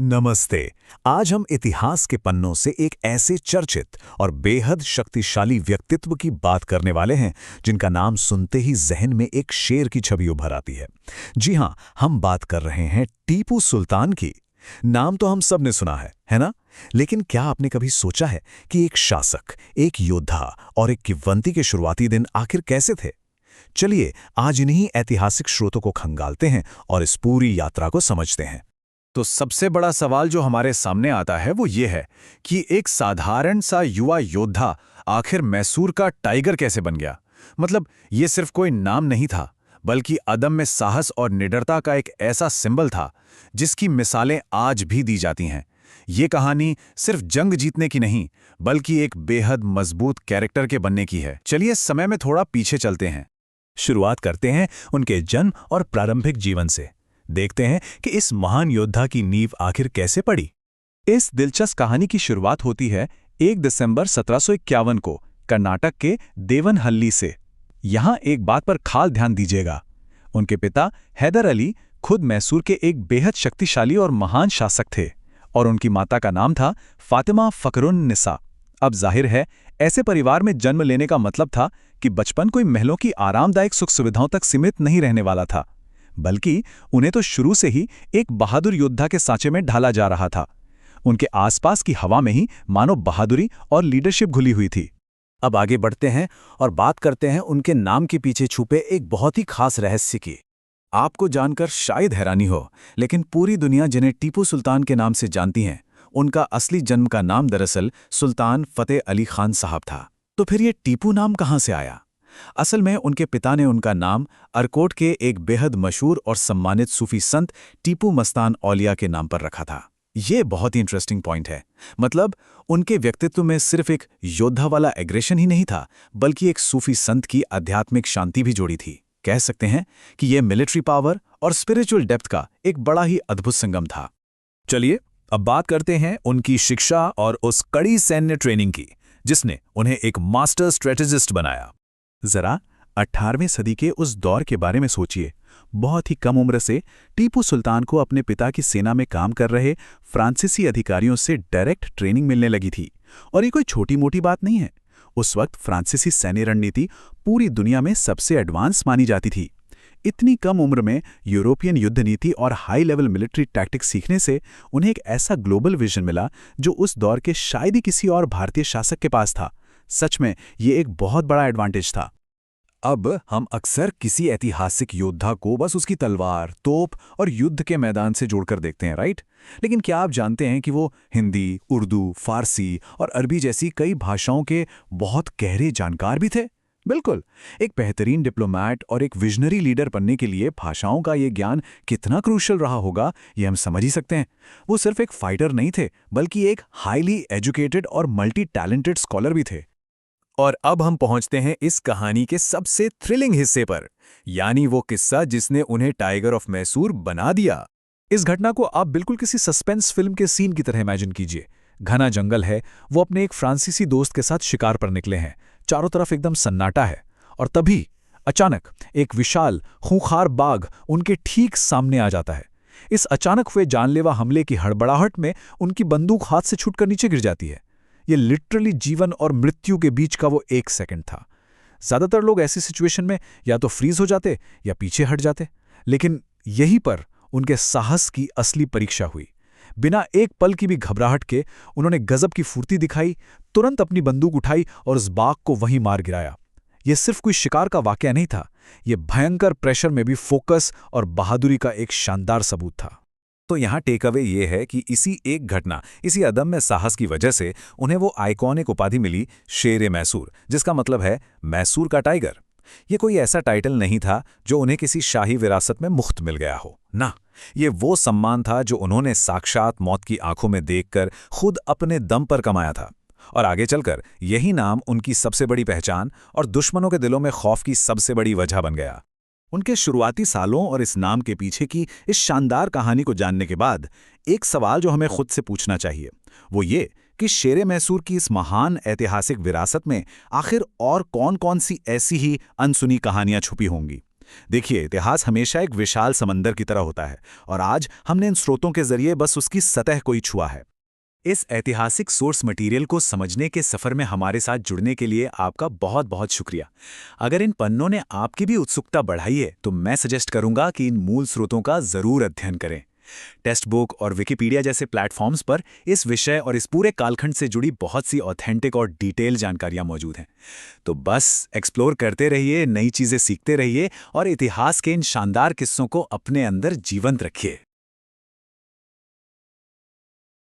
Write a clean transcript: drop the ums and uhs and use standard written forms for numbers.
नमस्ते। आज हम इतिहास के पन्नों से एक ऐसे चर्चित और बेहद शक्तिशाली व्यक्तित्व की बात करने वाले हैं जिनका नाम सुनते ही जहन में एक शेर की छवि उभर आती है। जी हां, हम बात कर रहे हैं टीपू सुल्तान की। नाम तो हम सब ने सुना है ना? लेकिन क्या आपने कभी सोचा है कि एक शासक, एक योद्धा और एक किंवदंती के शुरुआती दिन आखिर कैसे थे? चलिए आज इन्हीं ऐतिहासिक स्रोतों को खंगालते हैं और इस पूरी यात्रा को समझते हैं। तो सबसे बड़ा सवाल जो हमारे सामने आता है वो ये है कि एक साधारण सा युवा योद्धा आखिर मैसूर का टाइगर कैसे बन गया। मतलब ये सिर्फ कोई नाम नहीं था, बल्कि अदम्य साहस और निडरता का एक ऐसा सिंबल था जिसकी मिसालें आज भी दी जाती हैं। ये कहानी सिर्फ जंग जीतने की नहीं, बल्कि एक बेहद मजबूत कैरेक्टर के बनने की है। चलिए समय में थोड़ा पीछे चलते हैं। शुरुआत करते हैं उनके जन्म और प्रारंभिक जीवन से। देखते हैं कि इस महान योद्धा की नींव आखिर कैसे पड़ी। इस दिलचस्प कहानी की शुरुआत होती है 1 दिसंबर 1751 को कर्नाटक के देवनहल्ली से। यहाँ एक बात पर खास ध्यान दीजिएगा। उनके पिता हैदर अली खुद मैसूर के एक बेहद शक्तिशाली और महान शासक थे और उनकी माता का नाम था फातिमा फखरुन निसा। अब जाहिर है, ऐसे परिवार में जन्म लेने का मतलब था कि बचपन कोई महलों की आरामदायक सुख सुविधाओं तक सीमित नहीं रहने वाला था, बल्कि उन्हें तो शुरू से ही एक बहादुर योद्धा के सांचे में ढाला जा रहा था। उनके आसपास की हवा में ही मानो बहादुरी और लीडरशिप घुली हुई थी। अब आगे बढ़ते हैं और बात करते हैं उनके नाम के पीछे छुपे एक बहुत ही खास रहस्य की। आपको जानकर शायद हैरानी हो, लेकिन पूरी दुनिया जिन्हें टीपू सुल्तान के नाम से जानती हैं, उनका असली जन्म का नाम दरअसल सुल्तान फतेह अली खान साहब था। तो फिर ये टीपू नाम कहाँ से आया? असल में उनके पिता ने उनका नाम अरकोट के एक बेहद मशहूर और सम्मानित सूफी संत टीपू मस्तान औलिया के नाम पर रखा था। ये बहुत ही इंटरेस्टिंग पॉइंट है। मतलब उनके व्यक्तित्व में सिर्फ एक योद्धा वाला एग्रेशन ही नहीं था, बल्कि एक सूफी संत की आध्यात्मिक शांति भी जोड़ी थी। कह सकते हैं कि यह मिलिट्री पावर और स्पिरिचुअल डेप्थ का एक बड़ा ही अद्भुत संगम था। चलिए अब बात करते हैं उनकी शिक्षा और उस कड़ी सैन्य ट्रेनिंग की जिसने उन्हें एक मास्टर स्ट्रेटेजिस्ट बनाया। जरा 18वीं सदी के उस दौर के बारे में सोचिए। बहुत ही कम उम्र से टीपू सुल्तान को अपने पिता की सेना में काम कर रहे फ्रांसीसी अधिकारियों से डायरेक्ट ट्रेनिंग मिलने लगी थी। और ये कोई छोटी मोटी बात नहीं है। उस वक्त फ्रांसीसी सैन्य रणनीति पूरी दुनिया में सबसे एडवांस मानी जाती थी। इतनी कम उम्र में यूरोपियन युद्ध नीति और हाई लेवल मिलिट्री टैक्टिक्स सीखने से उन्हें एक ऐसा ग्लोबल विजन मिला जो उस दौर के शायद ही किसी और भारतीय शासक के पास था। सच में ये एक बहुत बड़ा एडवांटेज था। अब हम अक्सर किसी ऐतिहासिक योद्धा को बस उसकी तलवार, तोप और युद्ध के मैदान से जोड़कर देखते हैं, राइट? लेकिन क्या आप जानते हैं कि वो हिंदी, उर्दू, फारसी और अरबी जैसी कई भाषाओं के बहुत गहरे जानकार भी थे? बिल्कुल। एक बेहतरीन डिप्लोमैट और एक विजनरी लीडर बनने के लिए भाषाओं का ये ज्ञान कितना क्रूशल रहा होगा, ये हम समझ ही सकते हैं। वो सिर्फ एक फाइटर नहीं थे, बल्कि एक हाईली एजुकेटेड और मल्टी टैलेंटेड स्कॉलर भी थे। और अब हम पहुंचते हैं इस कहानी के सबसे थ्रिलिंग हिस्से पर, यानी वो किस्सा जिसने उन्हें टाइगर ऑफ मैसूर बना दिया। इस घटना को आप बिल्कुल किसी सस्पेंस फिल्म के सीन की तरह इमेजिन कीजिए। घना जंगल है, वो अपने एक फ्रांसीसी दोस्त के साथ शिकार पर निकले हैं। चारों तरफ एकदम सन्नाटा है और तभी अचानक एक विशाल खूंखार बाघ उनके ठीक सामने आ जाता है। इस अचानक हुए जानलेवा हमले की हड़बड़ाहट में उनकी बंदूक हाथ से छूटकर नीचे गिर जाती है। ये लिटरली जीवन और मृत्यु के बीच का वो एक सेकंड था। ज्यादातर लोग ऐसी सिचुएशन में या तो फ्रीज हो जाते या पीछे हट जाते, लेकिन यहीं पर उनके साहस की असली परीक्षा हुई। बिना एक पल की भी घबराहट के उन्होंने गजब की फुर्ती दिखाई, तुरंत अपनी बंदूक उठाई और उस बाघ को वहीं मार गिराया। यह सिर्फ कोई शिकार का वाकया नहीं था, यह भयंकर प्रेशर में भी फोकस और बहादुरी का एक शानदार सबूत था। तो यहाँ टेक अवे ये है कि इसी एक घटना, इसी अदम्य साहस की वजह से उन्हें वो आइकॉनिक उपाधि मिली, शेर मैसूर, जिसका मतलब है मैसूर का टाइगर। ये कोई ऐसा टाइटल नहीं था जो उन्हें किसी शाही विरासत में मुफ्त मिल गया हो, ना। ये वो सम्मान था जो उन्होंने साक्षात मौत की आंखों में देखकर खुद अपने दम पर कमाया था। और आगे चलकर यही नाम उनकी सबसे बड़ी पहचान और दुश्मनों के दिलों में खौफ की सबसे बड़ी वजह बन गया। उनके शुरुआती सालों और इस नाम के पीछे की इस शानदार कहानी को जानने के बाद एक सवाल जो हमें खुद से पूछना चाहिए, वो ये कि शेर मैसूर की इस महान ऐतिहासिक विरासत में आखिर और कौन-कौन सी ऐसी ही अनसुनी कहानियां छुपी होंगी। देखिए, इतिहास हमेशा एक विशाल समंदर की तरह होता है और आज हमने इन स्रोतों के जरिए बस उसकी सतह को ही छुआ है। इस ऐतिहासिक सोर्स मटेरियल को समझने के सफर में हमारे साथ जुड़ने के लिए आपका बहुत बहुत शुक्रिया। अगर इन पन्नों ने आपकी भी उत्सुकता बढ़ाई है तो मैं सजेस्ट करूंगा कि इन मूल स्रोतों का जरूर अध्ययन करें। टेक्स्ट बुक और विकिपीडिया जैसे प्लेटफॉर्म्स पर इस विषय और इस पूरे कालखंड से जुड़ी बहुत सी ऑथेंटिक और डिटेल जानकारियां मौजूद हैं। तो बस एक्सप्लोर करते रहिए, नई चीजें सीखते रहिए और इतिहास के इन शानदार किस्सों को अपने अंदर जीवंत रखिए।